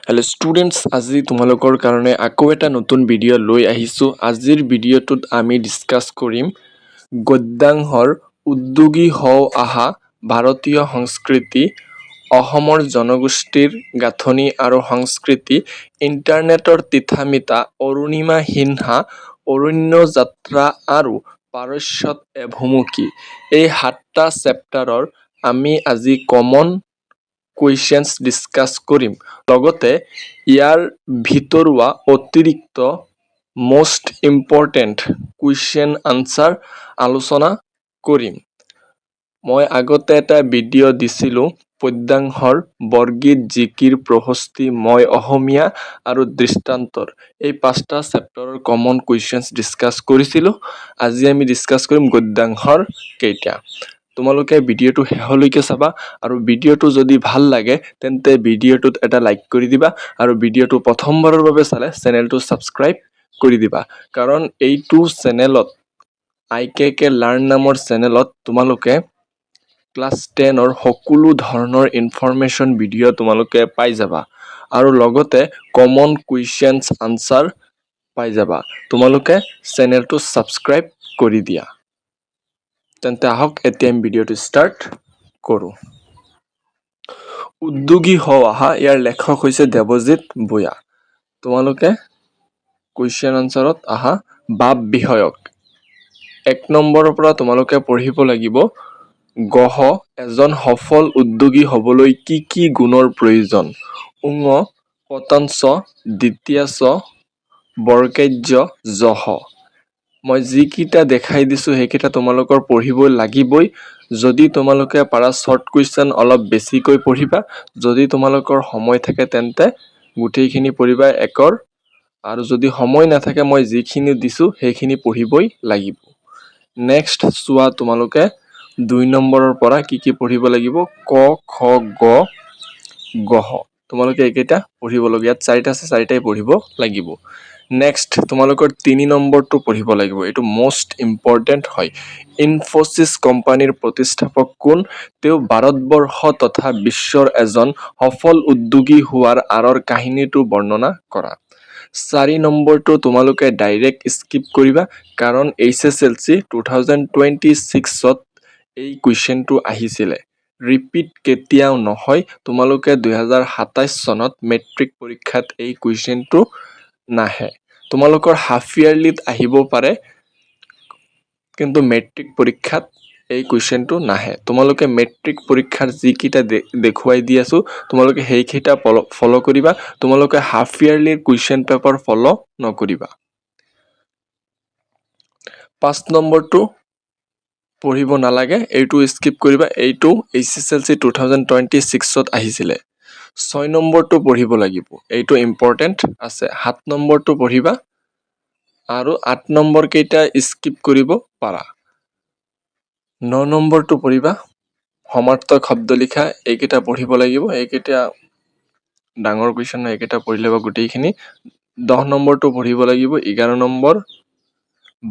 Hello' students, আজি তোমালোকৰ কাৰণে আকৌ এটা নতুন ভিডিঅ' লৈ আহিছোঁ। আজিৰ ভিডিঅ'টোত আমি ডিছকাছ কৰিম গদ্যাংশৰ উদ্যোগী হও আহা ভাৰতীয় সংস্কৃতি, অসমৰ জনগোষ্ঠীৰ গাঁথনি আৰু সংস্কৃতি, ইণ্টাৰনেটৰ তিথামিতা, অৰুণিমা সিনহা, অৰণ্য যাত্ৰা আৰু পাৰস্যত এভুমুকি। এই 7টা চেপ্টাৰৰ আমি আজি কমন কুৱেশ্যনছ ডিছকাছ কৰিম। লগতে ইয়াৰ ভিতৰুৱা অতিৰিক্ত মষ্ট ইম্পৰ্টেণ্ট কুৱেশ্যন আনচাৰ আলোচনা কৰিম। মই আগতে এটা ভিডিঅ' দিছিলোঁ পদ্যাংশৰ বৰগীত, জিকিৰ, প্ৰশস্তি, মই অসমীয়া আৰু দৃষ্টান্তৰ। এই 5টা চেপ্টাৰৰ কমন কুৱেশ্যনছ ডিছকাছ কৰিছিলোঁ। আজি আমি ডিছকাছ কৰিম গদ্যাংশৰ কেইটা। তোমালোকে ভিডিঅ'টো শেষলৈকে চাবা আৰু ভিডিঅ'টো যদি ভাল লাগে তেন্তে ভিডিঅ'টোত এটা লাইক কৰি দিবা আৰু ভিডিঅ'টো প্ৰথমবাৰৰ বাবে চালে চেনেলটো ছাবস্ক্ৰাইব কৰি দিবা। কাৰণ এইটো চেনেলত IKK লাৰ্ণ নামৰ চেনেলত তোমালোকে ক্লাছ 10ৰ সকলো ধৰণৰ ইনফৰমেশ্যন ভিডিঅ' তোমালোকে পাই যাবা আৰু লগতে কমন কুৱেশ্যনছ আনচাৰ পাই যাবা। তোমালোকে চেনেলটো ছাবস্ক্ৰাইব কৰি দিয়া। তেন্তে আহক এতিয়া আমি ভিডিঅ'টো ষ্টাৰ্ট কৰোঁ। উদ্যোগী হও আহা, ইয়াৰ লেখক হৈছে দেৱজিৎ ভূঞা। তোমালোকে কুৱেশ্যন আনচাৰত আহা বাপ বিষয়ক 1 নম্বৰৰ পৰা তোমালোকে পঢ়িব লাগিব। গহ, এজন সফল উদ্যোগী হ'বলৈ কি কি গুণৰ প্ৰয়োজন? উঙ, পতাঞ্চ, দ্বিতীয়াছ, বৰ্গেৰ্য, যহ। মই যিকেইটা দেখাই দিছোঁ সেইকেইটা তোমালোকৰ পঢ়িব লাগিবই। যদি তোমালোকে পাৰা শ্বৰ্ট কুৱেশ্যন অলপ বেছিকৈ পঢ়িবা। যদি তোমালোকৰ সময় থাকে তেন্তে গোটেইখিনি পঢ়িবা একৰ, আৰু যদি সময় নাথাকে মই যিখিনি দিছোঁ সেইখিনি পঢ়িবই লাগিব। নেক্সট চোৱা তোমালোকে 2 নম্বৰৰ পৰা কি কি পঢ়িব লাগিব। ক, খ, গ, গহ। তোমালোকে এইকেইটা পঢ়িবলগীয়া, ইয়াত 4টা আছে, 4টাই পঢ়িব লাগিব। নেক্সট তোমালোকৰ 3 নম্বৰটো পঢ়িব লাগিব। এইটো মষ্ট ইম্পৰ্টেণ্ট হয়। ইনফোচিছ কোম্পানীৰ প্ৰতিষ্ঠাপক কোন? তেওঁ ভাৰতবৰ্ষ তথা বিশ্বৰ এজন সফল উদ্যোগী হোৱাৰ আঁৰৰ কাহিনীটো বৰ্ণনা কৰা। 4 নম্বৰটো তোমালোকে ডাইৰেক্ট স্কিপ কৰিবা, কাৰণ HSLC 2026ত এই কুৱেশ্যনটো আহিছিলে। ৰিপিট কেতিয়াও নহয়। তোমালোকে 2027 চনত মেট্ৰিক পৰীক্ষাত এই কুৱেশ্যনটো নাহে। তোমালোকৰ হাফ ইয়াৰলিত আহিব পাৰে, কিন্তু মেট্ৰিক পৰীক্ষাত এই কুৱেশ্যনটো নাহে। তোমালোকে মেট্ৰিক পৰীক্ষাৰ যিকেইটা দেখুৱাই দি আছোঁ তোমালোকে সেইকেইটা ফ'ল' কৰিবা। তোমালোকে হাফ ইয়াৰলিৰ কুৱেশ্যন পেপাৰ ফ'ল' নকৰিবা। 5 নম্বৰটো পঢ়িব নালাগে, এইটো স্কিপ কৰিবা। এইটো HSLC 2026ত আহিছিলে। 6 নম্বৰটো পঢ়িব লাগিব, এইটো ইম্পৰ্টেণ্ট আছে। 7 নম্বৰটো পঢ়িবা আৰু 8 নম্বৰ কেইটা স্কিপ কৰিব পাৰা। 9 নম্বৰটো পঢ়িবা, সমাৰ্থক শব্দ লিখা, এইকেইটা পঢ়িব লাগিব। এইকেইটা ডাঙৰ কুৱেশ্যন, এইকেইটা পঢ়ি ল'বা গোটেইখিনি। 10 নম্বৰটো পঢ়িব লাগিব। 11 নম্বৰ,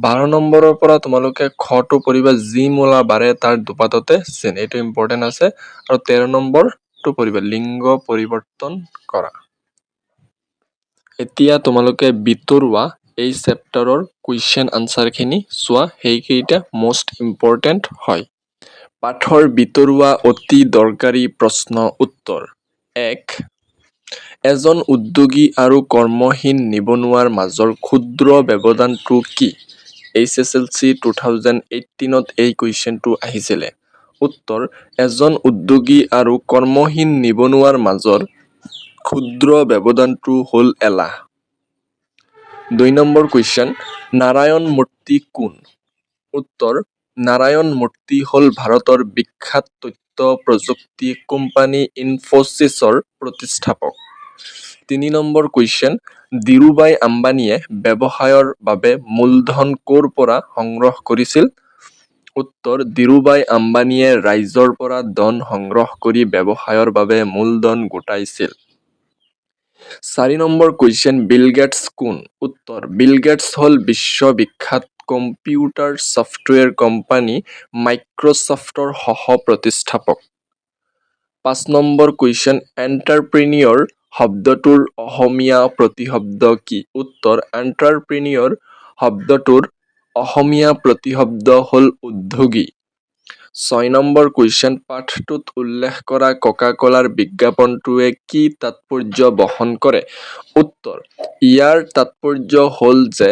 12 নম্বৰৰ পৰা তোমালোকে খটো পঢ়িবা, যি মূলা বাৰে তাৰ দুপাততে চিন, এইটো ইম্পৰ্টেণ্ট আছে। আৰু 13 নম্বৰটো পঢ়িবা, লিংগ পৰিৱৰ্তন কৰা। এতিয়া তোমালোকে ভিতৰুৱা এই চেপ্টাৰৰ কুৱেশ্যন আনচাৰখিনি চোৱা, সেইকেইটা মষ্ট ইম্পৰ্টেণ্ট হয়। পাঠৰ ভিতৰুৱা অতি দৰকাৰী প্ৰশ্ন উত্তৰ। 1. এজন উদ্যোগী আৰু কৰ্মহীন নিবনুৱাৰ মাজৰ ক্ষুদ্ৰ ব্যৱধানটো কি? HSLC 2018ত এই কুৱেশ্যনটো আহিছিলে। উত্তৰ, এজন উদ্যোগী আৰু কৰ্মহীন নিবনুৱাৰ মাজৰ ক্ষুদ্ৰ ব্যৱধানটো হ'ল এলাহ। 2 নম্বৰ কুৱেশ্যন, নাৰায়ণ মূৰ্তি কোন? উত্তৰ, নাৰায়ণ মূৰ্তি হ'ল ভাৰতৰ বিখ্যাত তথ্য প্ৰযুক্তি কোম্পানী ইনফোচিছৰ প্ৰতিষ্ঠাপক। 3 নম্বৰ কুৱেশ্যন, ধীৰুভাই আম্বানীয়ে ব্যৱসায়ৰ বাবে মূলধন ক'ৰ পৰা সংগ্ৰহ কৰিছিল? উত্তৰ, ধীৰুভাই আম্বানীয়ে ৰাইজৰ পৰা ধন সংগ্ৰহ কৰি ব্যৱসায়ৰ বাবে মূলধন গোটাইছিল। 4 নম্বৰ কুৱেশ্যন, বিল গেটছ কোন? উত্তৰ, বিল গেটছ হ'ল বিশ্ববিখ্যাত কম্পিউটাৰ ছফ্টৱেৰ কোম্পানী মাইক্ৰ'ছফ্টৰ সহ প্ৰতিষ্ঠাপক। 5 নম্বৰ কুৱেশ্যন, এণ্টাৰপ্ৰিনিয়ৰ শব্দটোৰ অসমীয়া প্ৰতিশব্দ কি? উত্তৰ এণ্টাৰপ্ৰিনিয়ৰ শব্দটোৰ অসমীয়া প্ৰতিশব্দ হ'ল উদ্যোগী। 6 নম্বৰ কুৱেশ্যন, পাঠটোত উল্লেখ কৰা কোকা কোলাৰ বিজ্ঞাপনটোৱে কি তাৎপৰ্য বহন কৰে? উত্তৰ ইয়াৰ তাৎপৰ্য হ'ল যে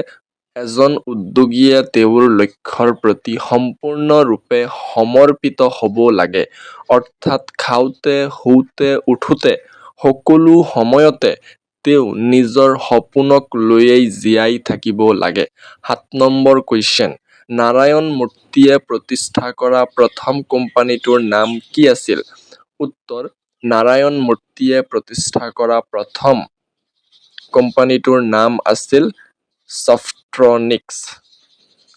এজন উদ্যোগীয়ে তেওঁৰ লক্ষ্যৰ প্ৰতি সম্পূৰ্ণৰূপে সমৰ্পিত হ'ব লাগে। অৰ্থাৎ খাওঁতে, শুওঁতে, উঠোতে সকলো সময়তে তেওঁ নিজৰ সপোনক লৈয়েই জীয়াই থাকিব লাগে। 7 নম্বৰ কুৱেশ্যন, নাৰায়ণ মূৰ্তিয়ে প্ৰতিষ্ঠা কৰা প্ৰথম কোম্পানীটোৰ নাম কি আছিল? উত্তৰ নাৰায়ণ মূৰ্তিয়ে প্ৰতিষ্ঠা কৰা প্ৰথম কোম্পানীটোৰ নাম আছিল ছফ্ট্ৰনিক্স।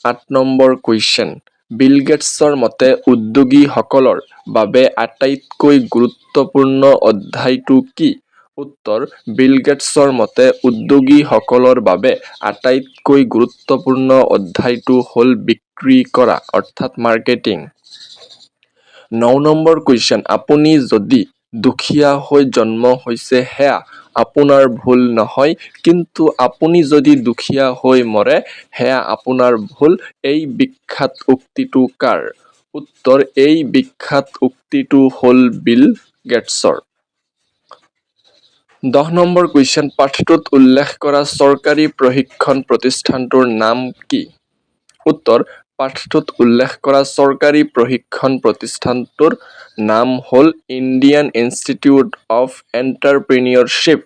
8 নম্বৰ কুৱেশ্যন, বিল গেটছৰ মতে উদ্যোগীসকলৰ বাবে আটাইতকৈ গুৰুত্বপূৰ্ণ অধ্যায়টো কি? উত্তৰ বিল গেটছৰ মতে উদ্যোগীসকলৰ বাবে আটাইতকৈ গুৰুত্বপূৰ্ণ অধ্যায়টো হ'ল বিক্ৰী কৰা অৰ্থাৎ মাৰ্কেটিং। 9 নম্বৰ কুৱেশ্যন, আপুনি যদি দুখীয়া হৈ জন্ম হৈছে সেয়া আপোনাৰ ভুল নহয়, কিন্তু আপুনি যদি দুখীয়া হৈ মৰে সেয়া আপোনাৰ ভুল। এই বিখ্যাত উক্তিটো কাৰ? উত্তৰ এই বিখ্যাত উক্তিটো হ'ল বিল গেটছৰ। 10 নম্বৰ কুৱেশ্যন, পাঠটোত উল্লেখ কৰা চৰকাৰী প্ৰশিক্ষণ প্ৰতিষ্ঠানটোৰ নাম কি? উত্তৰ পাঠটোত উল্লেখ কৰা চৰকাৰী প্ৰশিক্ষণ প্ৰতিষ্ঠানটোৰ নাম হ'ল ইণ্ডিয়ান ইনষ্টিটিউট অফ এণ্টাৰপ্ৰিনিয়ৰশ্বিপ,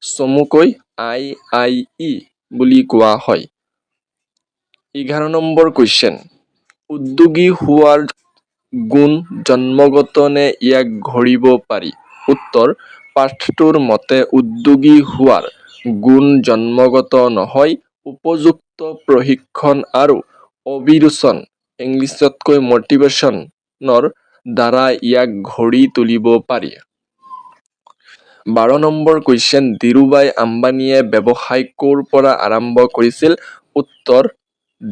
চমুকৈ IIE বুলি কোৱা হয়। 11 নম্বৰ কুৱেশ্যন, উদ্যোগী হোৱাৰ গুণ জন্মগত নে ইয়াক গঢ়িব পাৰি? উত্তৰ পাঠটোৰ মতে উদ্যোগী হোৱাৰ গুণ জন্মগত নহয়, উপযুক্ত প্ৰশিক্ষণ আৰু অভিৰুচন ইংলিছতকৈ মটিভেশ্যনৰ দ্বাৰা ইয়াক গঢ়ি তুলিব পাৰি। 12 নম্বৰ কুৱেশ্যন, ধীৰুভাই আম্বানীয়ে ব্যৱসায় ক'ৰ পৰা আৰম্ভ কৰিছিল? উত্তৰ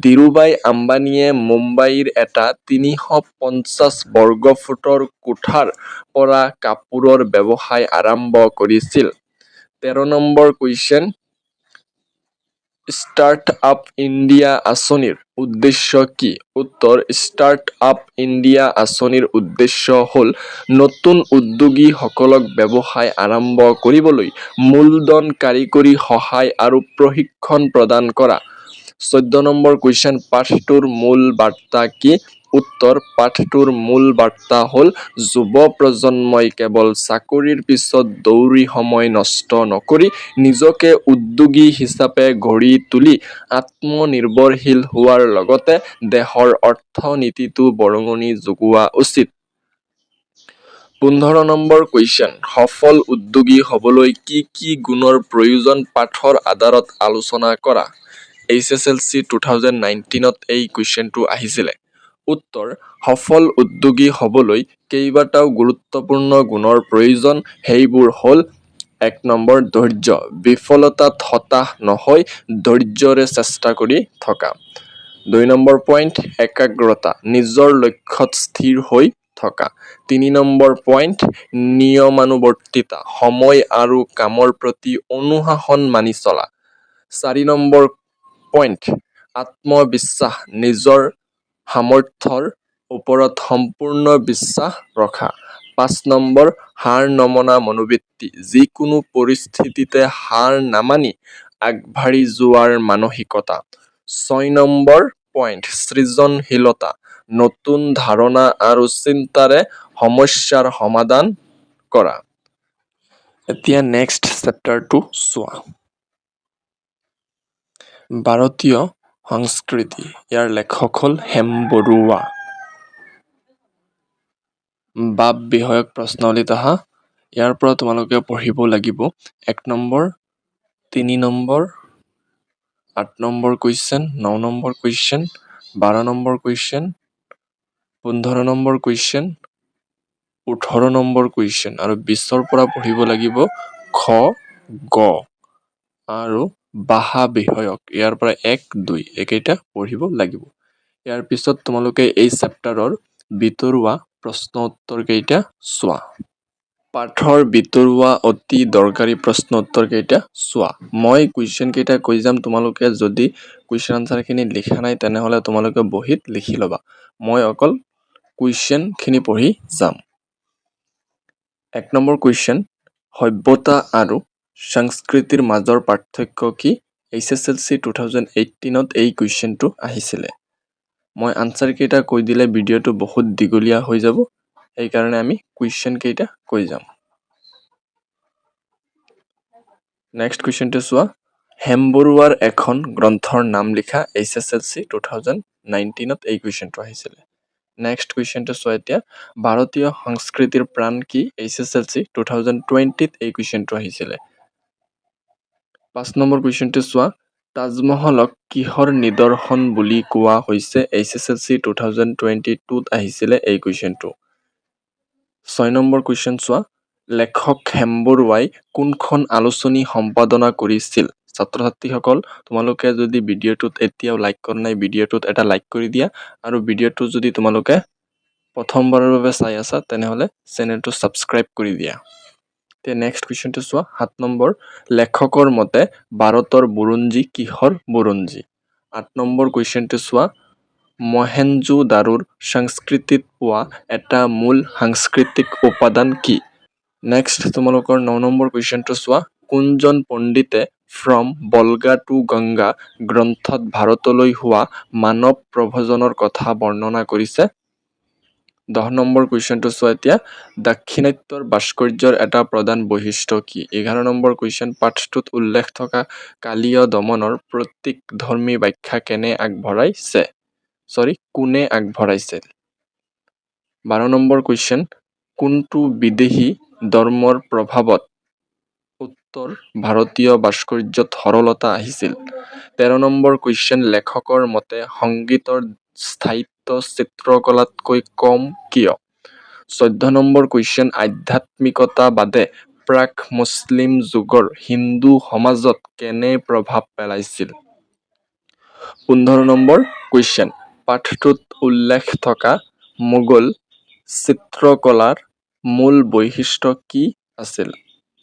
ধীৰুভাই আম্বানীয়ে মুম্বাইৰ এটা 350 বৰ্গফুটৰ কোঠাৰ পৰা কাপোৰৰ ব্যৱসায় আৰম্ভ কৰিছিল। 13 number question, start up India আঁচনিৰ উদ্দেশ্য কি? উত্তৰ ষ্টাৰ্ট আপ ইণ্ডিয়া আঁচনিৰ উদ্দেশ্য হ'ল নতুন উদ্যোগীসকলক ব্যৱসায় আৰম্ভ কৰিবলৈ মূলধন, কাৰিকৰী সহায় আৰু প্ৰশিক্ষণ প্ৰদান কৰা। 14 নম্বৰ কুৱেশ্যন, পাঠটোৰ মূল বাৰ্তা কি? উত্তৰ পাঠটোৰ মূল বাৰ্তা হ'ল যুৱ প্ৰজন্মই কেৱল চাকৰিৰ পিছত দৌৰি সময় নষ্ট নকৰি নিজকে উদ্যোগী হিচাপে গঢ়ি তুলি আত্মনিৰ্ভৰশীল হোৱাৰ লগতে দেশৰ অৰ্থনীতিতো বৰঙণি যোগোৱা উচিত। 15 নম্বৰ কুৱেশ্যন, সফল উদ্যোগী হ'বলৈ কি কি গুণৰ প্ৰয়োজন পাঠৰ আধাৰত আলোচনা কৰা। HSLC 2019ত এই কুৱেশ্যনটো আহিছিলে। উত্তৰ সফল উদ্যোগী হ'বলৈ কেইবাটাও গুৰুত্বপূৰ্ণ গুণৰ প্ৰয়োজন। সেইবোৰ হ'ল 1 নম্বৰ ধৈৰ্য, বিফলতাত হতাশ নহৈ ধৈৰ্যৰে চেষ্টা কৰি থকা। 2 নম্বৰ পইণ্ট একাগ্ৰতা, নিজৰ লক্ষ্যত স্থিৰ হৈ থকা। 3 নম্বৰ পইণ্ট নিয়মানুৱৰ্তিতা, সময় আৰু কামৰ প্ৰতি অনুশাসন মানি চলা। 4 নম্বৰ পইণ্ট আত্মবিশ্বাস, নিজৰ সামৰ্থ্যৰ ওপৰত সম্পূৰ্ণ বিশ্বাস ৰখা। 5 নম্বৰ হাৰ নমনা মনোবৃত্তি, যিকোনো পৰিস্থিতিতে হাৰ নামানি আগবাঢ়ি যোৱাৰ মানসিকতা। 6 নম্বৰ পইণ্ট সৃজনশীলতা, নতুন ধাৰণা আৰু চিন্তাৰে সমস্যাৰ সমাধান কৰা। এতিয়া নেক্সট চেপ্টাৰটো চোৱা। ভাৰতীয় সংস্কৃতি, ইয়াৰ লেখক হ'ল হেম বৰুৱা। বাপ বিষয়ক প্ৰশ্নাৱলীত আহা, ইয়াৰ পৰা তোমালোকে পঢ়িব লাগিব 1 number, 3 number, 8 number question, 9 number question, 12 number question, 15 number question, 18 number question আৰু 20ৰ পৰা পঢ়িব লাগিব খ, গ আৰু ভাষা বিষয়ক, ইয়াৰ পৰা 1, 2 এইকেইটা পঢ়িব লাগিব। ইয়াৰ পিছত তোমালোকে এই চেপ্টাৰৰ ভিতৰুৱা প্ৰশ্ন উত্তৰ কেইটা চোৱা। পাঠৰ ভিতৰুৱা অতি দৰকাৰী প্ৰশ্ন উত্তৰ কেইটা চোৱা। মই কুৱেশ্যন কেইটা কৈ যাম, তোমালোকে যদি কুৱেশ্যন আনচাৰখিনি লিখা নাই তেনেহ'লে তোমালোকে বহীত লিখি ল'বা। মই অকল কুৱেশ্যনখিনি পঢ়ি যাম। 1 নম্বৰ কুৱেশ্যন, সভ্যতা আৰু সংস্কৃতিৰ মাজৰ পাৰ্থক্য কি? HSLC 2018ত এই কুৱেশ্যনটো আহিছিলে। মই আনচাৰ কেইটা কৈ দিলে ভিডিঅ'টো বহুত দীঘলীয়া হৈ যাব, সেইকাৰণে আমি কুৱেশ্যন কেইটা কৈ যাম। নেক্সট কুৱেশ্যনটো চোৱা, হেম বৰুৱাৰ এখন গ্ৰন্থৰ নাম লিখা। HSLC 2019ত এই কুৱেশ্যনটো আহিছিলে। নেক্সট কুৱেশ্যনটো চোৱা এতিয়া, ভাৰতীয় সংস্কৃতিৰ প্ৰাণ কি? HSLC 2020ত এই কুৱেশ্যনটো আহিছিলে। 5 নম্বৰ কুৱেশ্যনটো চোৱা, তাজমহলক কিহৰ নিদৰ্শন বুলি কোৱা হৈছে? HSLC 2022ত আহিছিলে এই কুৱেশ্যনটো। 6 নম্বৰ কুৱেশ্যন চোৱা, লেখক হেম বৰুৱাই কোনখন আলোচনী সম্পাদনা কৰিছিল? ছাত্ৰ-ছাত্ৰীসকল, তোমালোকে যদি ভিডিঅ'টোত এতিয়াও লাইক কৰা নাই, ভিডিঅ'টোত এটা লাইক কৰি দিয়া, আৰু ভিডিঅ'টো যদি তোমালোকে প্ৰথমবাৰৰ বাবে চাই আছা তেনেহ'লে চেনেলটো ছাবস্ক্ৰাইব কৰি দিয়া। নেক্সট কুৱেশ্যনটো চোৱা, 7 নম্বৰ, লেখকৰ মতে ভাৰতৰ বুৰঞ্জী কিহৰ বুৰঞ্জী? 8 নম্বৰ কুৱেশ্যনটো চোৱা, মহেঞ্জো-দাৰোৰ সংস্কৃতিত পোৱা এটা মূল সাংস্কৃতিক উপাদান কি? নেক্সট তোমালোকৰ 9 নম্বৰ কুৱেশ্যনটো চোৱা, কোনজন পণ্ডিতে ফ্ৰম বল্গা টু গংগা গ্ৰন্থত ভাৰতলৈ হোৱা মানৱ প্ৰব্ৰজনৰ কথা বৰ্ণনা কৰিছে? 10 নম্বৰ কুৱেশ্যনটো চোৱা এতিয়া, দাক্ষিণাত্যৰ ভাস্কৰ্যৰ এটা প্ৰধান বৈশিষ্ট্য কি? 11 নম্বৰ কুৱেশ্যন, পাঠটোত উল্লেখ থকা কালীয় দমনৰ প্ৰতীকধৰ্মী ব্যাখ্যা কোনে আগবঢ়াইছিল? 12 নম্বৰ কুৱেশ্যন, কোনটো বিদেশী ধৰ্মৰ প্ৰভাৱত উত্তৰ ভাৰতীয় ভাস্কৰ্যত সৰলতা আহিছিল? 13 নম্বৰ কুৱেশ্যন, লেখকৰ মতে সংগীতৰ স্থায়িত্ব চিত্ৰকলাতকৈ কম কিয়? 14 নম্বৰ কুৱেশ্যন, আধ্যাত্মিকতা বাদে প্ৰাক-মুছলিম যুগৰ হিন্দু সমাজত কেনে প্ৰভাৱ পেলাইছিল? 15 নম্বৰ কুৱেশ্যন, পাঠটোত উল্লেখ থকা মোগল চিত্ৰকলাৰ মূল বৈশিষ্ট্য কি আছিল?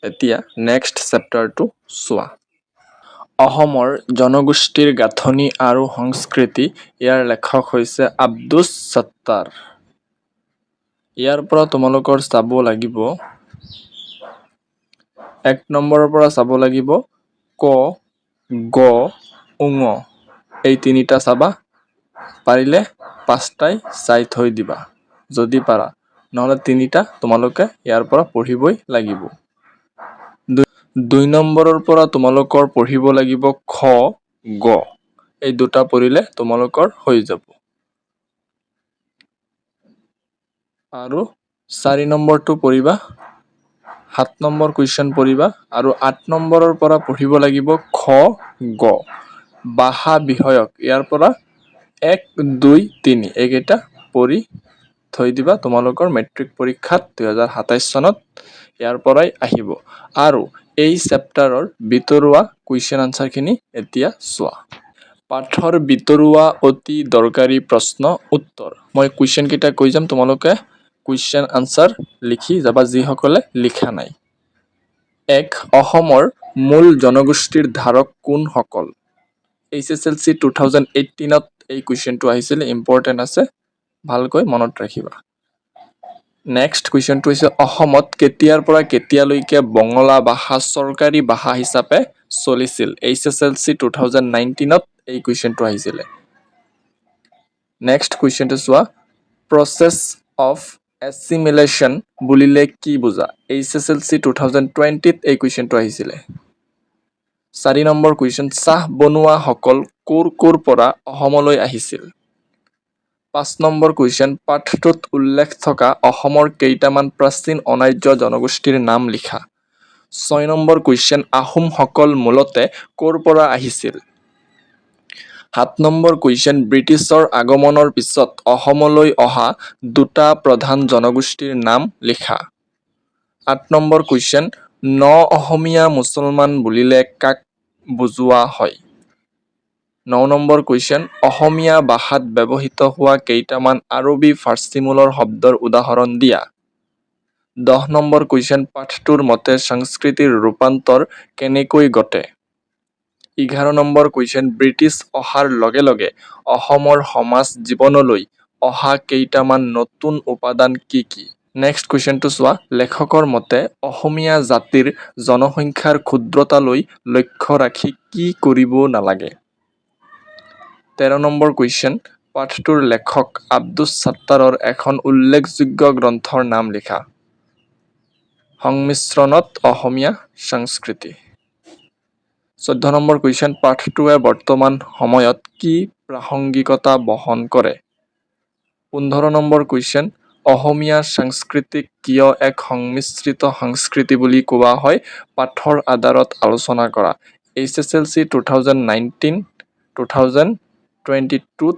এতিয়া নেক্সট চেপ্টাৰটো চোৱা। অসমৰ জনগোষ্ঠীৰ গাঁথনি আৰু সংস্কৃতি। ইয়াৰ লেখক হৈছে আব্দুছ ছাত্তাৰ। ইয়াৰ পৰা তোমালোকৰ চাব লাগিব 1 নম্বৰৰ পৰা চাব লাগিব ক, গ, ঙ, এই তিনিটা চাবা। পাৰিলে 5টাই চাই থৈ দিবা যদি পাৰা, নহ'লে 3টা তোমালোকে ইয়াৰ পৰা পঢ়িবই লাগিব। 2 নম্বৰৰ পৰা তোমালোকৰ পঢ়িব লাগিব খ, গ, এই দুটা পঢ়িলে তোমালোকৰ হৈ যাব। আৰু 4 নম্বৰটো পঢ়িবা, 7 নম্বৰ কুৱেশ্যন পঢ়িবা, আৰু 8 নম্বৰৰ পৰা পঢ়িব লাগিব খ, গ, ভাষা বিষয়ক। ইয়াৰ পৰা 1, 2, 3 এইকেইটা পঢ়ি থৈ দিবা, তোমালোকৰ মেট্ৰিক পৰীক্ষাত 2027 চনত ইয়াৰ পৰাই আহিব। আৰু এই চেপ্টাৰৰ ভিতৰুৱা কুৱেশ্যন আনচাৰখিনি এতিয়া চোৱা। পাঠৰ ভিতৰুৱা অতি দৰকাৰী প্ৰশ্ন উত্তৰ। মই কুৱেশ্যন কেইটা কৈ যাম, তোমালোকে কুৱেশ্যন আনচাৰ লিখি যাবা যিসকলে লিখা নাই। 1, অসমৰ মূল জনগোষ্ঠীৰ ধাৰক কোনসকল? HSLC 2018ত এই কুৱেশ্যনটো আহিছিলে, ইম্পৰ্টেণ্ট আছে, ভালকৈ মনত ৰাখিবা। নেক্সট কুৱেশ্যনটো হৈছে, অসমত কেতিয়াৰ পৰা কেতিয়ালৈকে বঙলা ভাষা চৰকাৰী ভাষা হিচাপে চলিছিল? HSLC 2019ত এই কুৱেশ্যনটো আহিছিলে। নেক্সট কুৱেশ্যনটো চোৱা, প্ৰচেছ অফ এছিমিলেশ্যন বুলিলে কি বুজা? HSLC 2020ত এই কুৱেশ্যনটো আহিছিলে। 4 নম্বৰ কুৱেশ্যন, চাহ বনুৱাসকল ক'ৰ পৰা অসমলৈ আহিছিল? 5 নম্বৰ কুৱেশ্যন, পাঠটোত উল্লেখ থকা অসমৰ কেইটামান প্ৰাচীন অনাৰ্য জনগোষ্ঠীৰ নাম লিখা। 6 নম্বৰ কুৱেশ্যন, আহোমসকল মূলতে ক'ৰ পৰা আহিছিল? 7 নম্বৰ কুৱেশ্যন, ব্ৰিটিছৰ আগমনৰ পিছত অসমলৈ অহা দুটা প্ৰধান জনগোষ্ঠীৰ নাম লিখা। 8 নম্বৰ কুৱেশ্যন, ন-অসমীয়া মুছলমান বুলিলে কাক বুজোৱা হয়? 9 নম্বৰ কুৱেশ্যন, অসমীয়া ভাষাত ব্যৱহৃত হোৱা কেইটামান আৰবী ফাৰ্চী মূলৰ শব্দৰ উদাহৰণ দিয়া। 10 নম্বৰ কুৱেশ্যন পাঠটোৰ মতে সংস্কৃতিৰ ৰূপান্তৰ কেনেকৈ ঘটে 11 নম্বৰ কুৱেশ্যন ব্ৰিটিছ অহাৰ লগে লগে অসমৰ সমাজ জীৱনলৈ অহা কেইটামান নতুন উপাদান কি কি নেক্সট কুৱেশ্যনটো চোৱা লেখকৰ মতে অসমীয়া জাতিৰ জনসংখ্যাৰ ক্ষুদ্ৰতালৈ লক্ষ্য ৰাখি কি কৰিব নালাগে 13 নম্বৰ কুৱেশ্যন পাঠটোৰ লেখক আব্দুছ ছাত্তাৰৰ এখন উল্লেখযোগ্য গ্ৰন্থৰ নাম লিখা সংমিশ্ৰণত অসমীয়া সংস্কৃতি 14 নম্বৰ কুৱেশ্যন পাঠটোৱে বৰ্তমান সময়ত কি প্ৰাসংগিকতা বহন কৰে 15 নম্বৰ কুৱেশ্যন অসমীয়া সংস্কৃতিক কিয় এক সংমিশ্ৰিত সংস্কৃতি বুলি কোৱা হয় পাঠৰ আধাৰত আলোচনা কৰা HSLC 2019 2022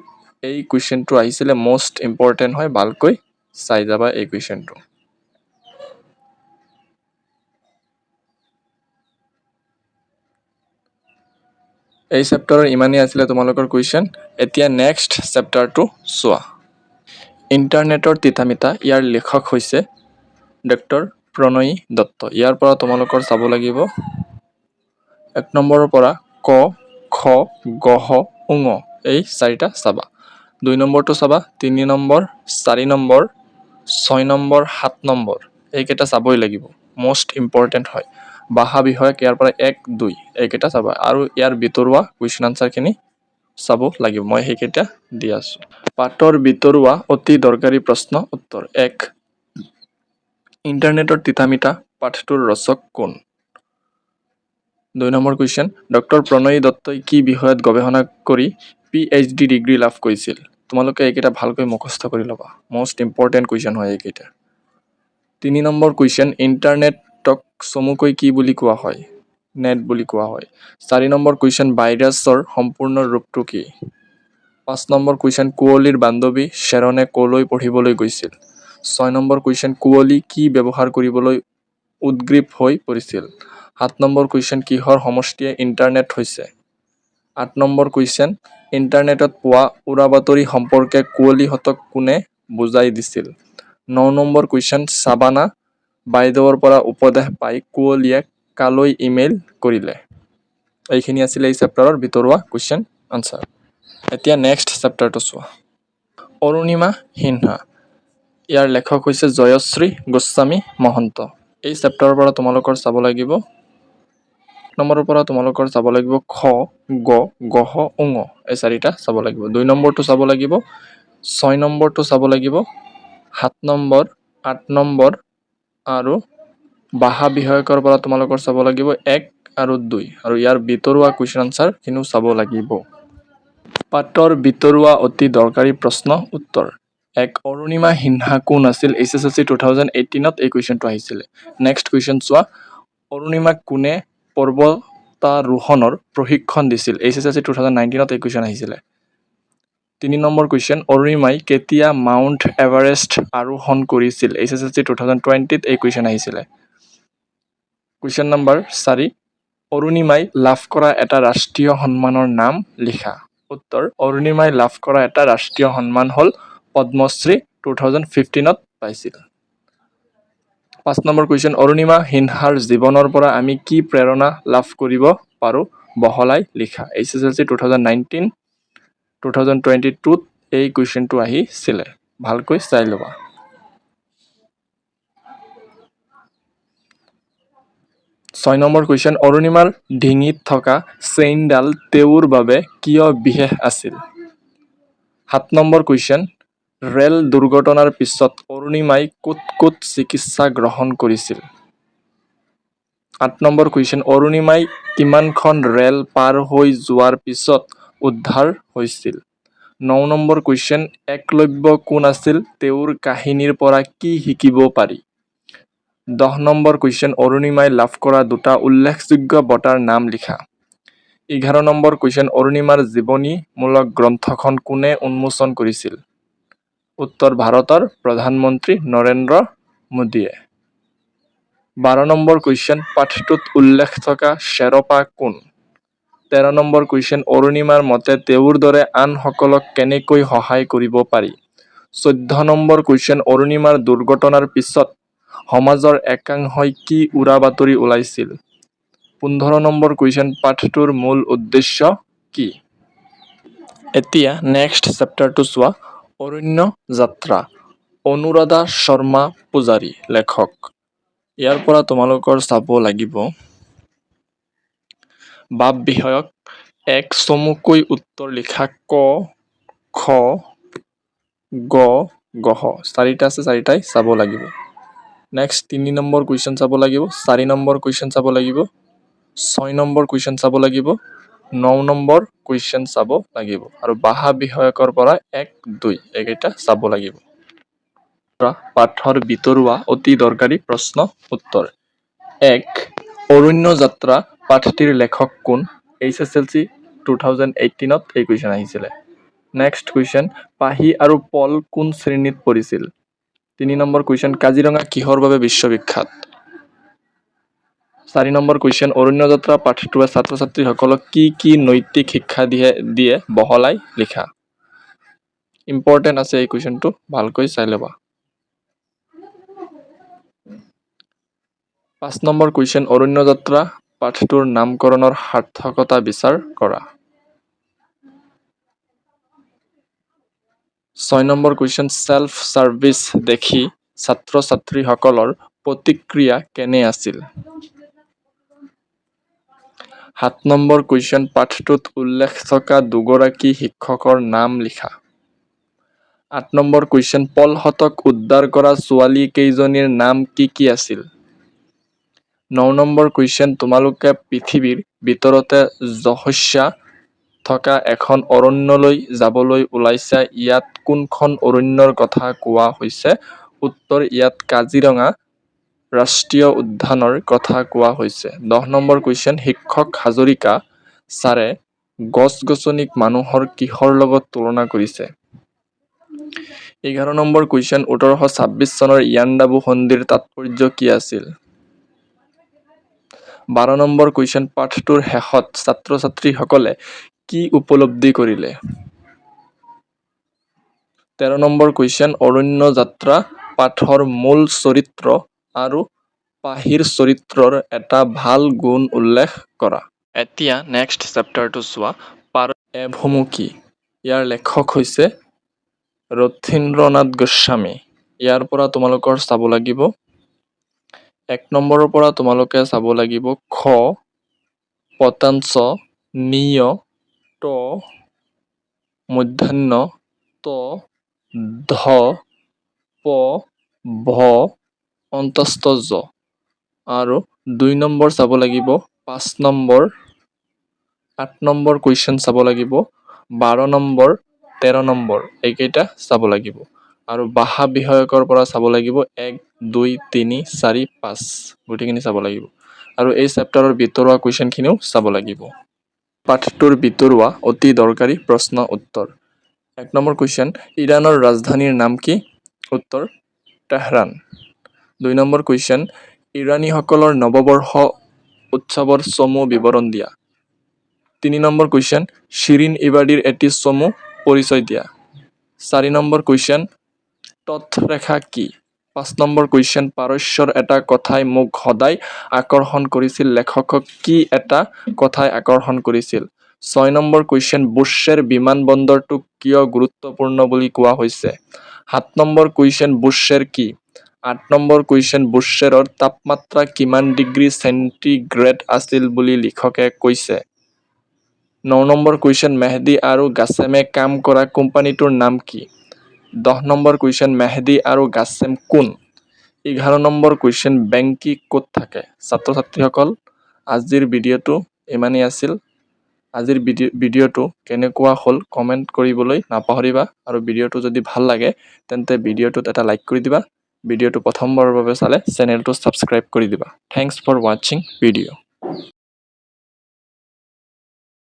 এই কুৱেশ্যনটো আহিছিলে মোষ্ট ইম্পৰ্টেণ্ট হয় ভালকৈ চাই যাবা এই কুৱেশ্যনটো এই চেপ্টাৰৰ ইমানেই আছিলে তোমালোকৰ কুৱেশ্যন এতিয়া নেক্সট চেপ্টাৰটো চোৱা ইণ্টাৰনেটৰ তিতামিতা ইয়াৰ লেখক হৈছে ডক্টৰ প্ৰণয়ী দত্ত ইয়াৰ পৰা তোমালোকৰ চাব লাগিব 1 নম্বৰৰ পৰা ক খ গ হ ঙ এই চাৰিটা চাবা 2 নম্বৰটো চাবা 3 নম্বৰ 4 নম্বৰ 6 নম্বৰ 7 নম্বৰ এইকেইটা চাবই লাগিব মোষ্ট ইম্পৰ্টেণ্ট হয় ভাষা বিষয়ক ইয়াৰ পৰা 1 2 এইকেইটা চাবা আৰু ইয়াৰ ভিতৰুৱা কুৱেশ্যন আনসাৰখিনি চাব লাগিব মই সেইকেইটা দি আছো পাঠৰ ভিতৰুৱা অতি দৰকাৰী প্ৰশ্ন উত্তৰ 1 ইণ্টাৰনেটৰ তিতামিতা পাঠটোৰ ৰচক কোন 2 নম্বৰ কুৱেশ্যন ডক্টৰ প্ৰণয়ী দত্তই কি বিষয়ত গৱেষণা কৰি PhD ডিগ্ৰী লাভ কৰিছিল তোমালোকে এইকেইটা ভালকৈ মুখস্থ কৰি ল'বা মোষ্ট ইম্পৰ্টেণ্ট কুৱেশ্যন হয় এইকেইটা 3 নম্বৰ কুৱেশ্যন ইণ্টাৰনেটক চমুকৈ কি বুলি কোৱা হয় নেট বুলি কোৱা হয় 4 নম্বৰ কুৱেশ্যন ভাইৰাছৰ সম্পূৰ্ণ ৰূপটো কি 5 নম্বৰ কুৱেশ্যন কুঁৱলীৰ বান্ধৱী শ্বেৰণে কলৈ পঢ়িবলৈ গৈছিল 6 নম্বৰ কুৱেশ্যন কুঁৱলী কি ব্যৱহাৰ কৰিবলৈ উদ্গ্ৰীৱ হৈ পৰিছিল 7 নম্বৰ কুৱেশ্যন কিহৰ সমষ্টিয়ে ইণ্টাৰনেট হৈছে 8 নম্বৰ কুৱেশ্যন ইণ্টাৰনেটত পোৱা উৰাবাতৰি সম্পৰ্কে কুঁৱলীহঁতক কোনে বুজাই দিছিল 9 নম্বৰ কুৱেশ্যন সাবানা বাইদেউৰ পৰা উপদেশ পাই কুঁৱলীয়ে কালৈ ইমেইল কৰিলে এইখিনি আছিল এই চেপ্টাৰৰ ভিতৰুৱা কুৱেশ্যন আনসাৰ এতিয়া নেক্সট চেপ্টাৰটো চোৱা অৰুণিমা সিনহা ইয়াৰ লেখক হৈছে জয়শ্ৰী গোস্বামী মহন্ত এই চেপ্টাৰৰ পৰা তোমালোকৰ চাব লাগিব নম্বৰৰ পৰা তোমালোকৰ চাব লাগিব খ গ গ হ ঙ এই চাৰিটা চাব লাগিব 2 নম্বৰটো চাব লাগিব 6 নম্বৰটো চাব লাগিব 7 নম্বৰ 8 নম্বৰ আৰু ভাষা বিষয়কৰ পৰা তোমালোকৰ চাব লাগিব 1 আৰু 2 আৰু ইয়াৰ ভিতৰুৱা কুৱেশ্যন আনসাৰ খিনিও চাব লাগিব পাঠৰ ভিতৰুৱা অতি দৰকাৰী প্ৰশ্ন উত্তৰ 1 অৰুণিমা সিনহা কোন আছিল HSLC 2018ত এই কুৱেশ্যনটো আহিছিলে নেক্সট কুৱেশ্যন চোৱা অৰুণিমাক কোনে পৰ্বতাৰোহণৰ প্ৰশিক্ষণ দিছিল HSLC 2019ত এই কুৱেশ্যন আহিছিলে 3 নম্বৰ কুৱেশ্যন অৰুণিমাই কেতিয়া মাউণ্ট এভাৰেষ্ট আৰোহণ কৰিছিল HSLC 2020ত এই কুৱেশ্যন আহিছিলে কুৱেশ্যন নম্বৰ 4 অৰুণিমাই লাভ কৰা এটা ৰাষ্ট্ৰীয় সন্মানৰ নাম লিখা উত্তৰ অৰুণিমাই লাভ কৰা এটা ৰাষ্ট্ৰীয় সন্মান হ'ল পদ্মশ্ৰী 2015ত পাইছিল 5 নম্বৰ কুৱেশ্যন অৰুণিমা সিনহাৰ জীৱনৰ পৰা আমি কি প্ৰেৰণা লাভ কৰিব পাৰো বহলাই লিখা HSLC 2019 2022ত এই কুৱেশ্যনটো আহিছিলে ভালকৈ চাই ল'বা 6 নম্বৰ কুৱেশ্যন অৰুণিমাৰ ডিঙিত থকা চেইনডাল তেওঁৰ বাবে কিয় বিশেষ আছিল 7 নম্বৰ কুৱেশ্যন ৰেল দুৰ্ঘটনাৰ পিছত অৰুণিমাই ক'ত চিকিৎসা গ্ৰহণ কৰিছিল 8 নম্বৰ কুৱেশ্যন অৰুণিমাই কিমানখন ৰেল পাৰ হৈ যোৱাৰ পিছত উদ্ধাৰ হৈছিল 9 নম্বৰ কুৱেশ্যন একলব্য কোন আছিল তেওঁৰ কাহিনীৰ পৰা কি শিকিব পাৰি 10 নম্বৰ কুৱেশ্যন অৰুণিমাই লাভ কৰা দুটা উল্লেখযোগ্য বঁটাৰ নাম লিখা 11 নম্বৰ কুৱেশ্যন অৰুণিমাৰ জীৱনীমূলক গ্ৰন্থখন কোনে উন্মোচন কৰিছিল উত্তৰ ভাৰতৰ প্ৰধানমন্ত্ৰী নৰেন্দ্ৰ মোদীয়ে 12 নম্বৰ কুৱেশ্যন পাঠটোত উল্লেখ থকা শ্বেৰপা কোন 13 নম্বৰ কুৱেশ্যন অৰুণিমাৰ মতে তেওঁৰ দৰে আনসকলক কেনেকৈ সহায় কৰিব পাৰি 14 নম্বৰ কুৱেশ্যন অৰুণিমাৰ দুৰ্ঘটনাৰ পিছত সমাজৰ একাংশই কি উৰা বাতৰি ওলাইছিল? 15 নম্বৰ কুৱেশ্যন, পাঠটোৰ মূল উদ্দেশ্য কি? এতিয়া নেক্সট চেপ্টাৰটো চোৱা। অৰণ্য যাত্ৰা, অনুৰাধা শৰ্মা পূজাৰী লেখক। ইয়াৰ পৰা তোমালোকৰ চাব লাগিব বাপ বিষয়ক এক চমুকৈ উত্তৰ লিখা ক, খ, গ, গহ। চাৰিটা আছে, চাৰিটাই চাব লাগিব। নেক্সট 3 নম্বৰ কুৱেশ্যন চাব লাগিব, 4 নম্বৰ কুৱেশ্যন চাব লাগিব, 6 নম্বৰ কুৱেশ্যন চাব লাগিব, 9 নম্বৰ কুৱেশ্যন চাব লাগিব আৰু বাহা বিষয়কৰ পৰা 1, 2 এইকেইটা চাব লাগিব। পাঠৰ ভিতৰুৱা অতি দৰকাৰী প্ৰশ্ন উত্তৰ। 1. অৰণ্য যাত্ৰা পাঠটিৰ লেখক কোন? HSLC 2018ত এই কুৱেশ্যন আহিছিলে। নেক্সট কুৱেশ্যন, পাহি আৰু পল কোন শ্ৰেণীত পঢ়িছিল? 3 নম্বৰ কুৱেশ্যন, কাজিৰঙা কিহৰ বাবে বিশ্ববিখ্যাত? 4 নম্বৰ কুৱেশ্যন, অৰণ্য যাত্ৰা পাঠটোৱে ছাত্ৰ ছাত্ৰীসকলক কি কি নৈতিক শিক্ষা দিয়ে বহলাই লিখা। ইম্পৰ্টেণ্ট আছে এই কুৱেশ্যনটো, ভালকৈ চাই ল'বা। 5 নম্বৰ কুৱেশ্যন, অৰণ্য যাত্ৰা পাঠটোৰ নামকৰণৰ সাৰ্থকতা বিচাৰ কৰা। 6 নম্বৰ কুৱেশ্যন, চেল্ফ ছাৰ্ভিচ দেখি ছাত্ৰ ছাত্ৰীসকলৰ প্ৰতিক্ৰিয়া কেনে আছিল? 7 নম্বৰ কুৱেশ্যন, পাঠটোত উল্লেখ থকা দুগৰাকী শিক্ষকৰ নাম লিখা। 8 নম্বৰ কুৱেশ্যন, পলহঁতক উদ্ধাৰ কৰা ছোৱালী কেইজনীৰ নাম কি কি আছিল? 9 নম্বৰ কুৱেশ্যন, তোমালোকে পৃথিৱীৰ ভিতৰতে যশস্যা থকা এখন অৰণ্যলৈ যাবলৈ ওলাইছা, ইয়াত কোনখন অৰণ্যৰ কথা কোৱা হৈছে? উত্তৰ, ইয়াত কাজিৰঙা ৰাষ্ট্ৰীয় উদ্যানৰ কথা কোৱা হৈছে। 10 নম্বৰ কুৱেশ্যন, শিক্ষক হাজৰিকা ছাৰে গছ-গছনিক মানুহৰ কিহৰ লগত তুলনা কৰিছে? 11 নম্বৰ কুৱেশ্যন, 1826 চনৰ ইয়াণ্ডাবু সন্ধিৰ তাৎপৰ্য কি আছিল? 12 নম্বৰ কুৱেশ্যন, পাঠটোৰ শেষত ছাত্ৰ-ছাত্ৰীসকলে কি উপলব্ধি কৰিলে? 13 নম্বৰ কুৱেশ্যন, অৰণ্য যাত্ৰা পাঠৰ মূল চৰিত্ৰ আৰু পাহিৰ চৰিত্ৰৰ এটা ভাল গুণ উল্লেখ কৰা। এতিয়া নেক্সট চেপ্টাৰটো চোৱা। ভুমুকি, ইয়াৰ লেখক হৈছে ৰথীন্দ্ৰনাথ গোস্বামী। ইয়াৰ পৰা তোমালোকৰ চাব লাগিব 1 নম্বৰৰ পৰা তোমালোকে চাব লাগিব খ, পতাঞ্চ, নিয়, ট, মূৰ্ধন্য ত, ধ, প, ভ, অন্তস্থ জ আৰু 2 নম্বৰ চাব লাগিব 5 নম্বৰ, 8 নম্বৰ কুৱেশ্যন চাব লাগিব, 12 নম্বৰ, 13 নম্বৰ এইকেইটা চাব লাগিব আৰু বাহা বিষয়কৰ পৰা চাব লাগিব 1, 2, 3, 4, 5 গোটেইখিনি চাব লাগিব আৰু এই চেপ্টাৰৰ ভিতৰুৱা কুৱেশ্যনখিনিও চাব লাগিব। পাঠটোৰ ভিতৰুৱা অতি দৰকাৰী প্ৰশ্ন উত্তৰ। 1 নম্বৰ কুৱেশ্যন, ইৰাণৰ ৰাজধানীৰ নাম কি? উত্তৰ, তেহৰান। 2 নম্বৰ কুৱেশ্যন, ইৰাণীসকলৰ নৱবৰ্ষ উৎসৱৰ চমু বিৱৰণ দিয়া। 3 নম্বৰ কুৱেশ্যন, শিৰিন ইবাদীৰ এটি চমু পৰিচয় দিয়া। 4 নম্বৰ কুৱেশ্যন, তথ্যৰেখা কি? 5 নম্বৰ কুৱেশ্যন, পাৰস্যৰ এটা কথাই মোক সদায় আকৰ্ষণ কৰিছিল, লেখকক কি এটা কথাই আকৰ্ষণ কৰিছিল? 6 নম্বৰ কুৱেশ্যন, বুশ্বেৰ বিমানবন্দৰটোক কিয় গুৰুত্বপূৰ্ণ বুলি কোৱা হৈছে? 7 নম্বৰ কুৱেশ্যন, বুশ্বেৰ কি? 8 নম্বৰ কুৱেশ্যন, বুশ্বেৰৰ তাপমাত্ৰা কিমান ডিগ্ৰী চেণ্টিগ্ৰেড আছিল বুলি লিখকে কৈছে? 9 নম্বৰ কুৱেশ্যন, মেহদী আৰু গাছেমে কাম কৰা কোম্পানীটোৰ নাম কি? 10 নম্বৰ কুৱেশ্যন, মেহদী আৰু গাছেম কোন? 11 নম্বৰ কুৱেশ্যন, বেংকি ক'ত থাকে? ছাত্ৰ-ছাত্ৰীসকল, আজিৰ ভিডিঅ'টো ইমানেই আছিল। আজিৰ ভিডিঅ'টো কেনেকুৱা হ'ল কমেণ্ট কৰিবলৈ নাপাহৰিবা আৰু ভিডিঅ'টো যদি ভাল লাগে তেন্তে ভিডিঅ'টোত এটা লাইক কৰি দিবা। ভিডিঅ'টো প্ৰথমবাৰৰ বাবে চালে চেনেলটো ছাবস্ক্ৰাইব কৰি দিবা। থেংকছ ফৰ ৱাচিং ভিডিঅ'।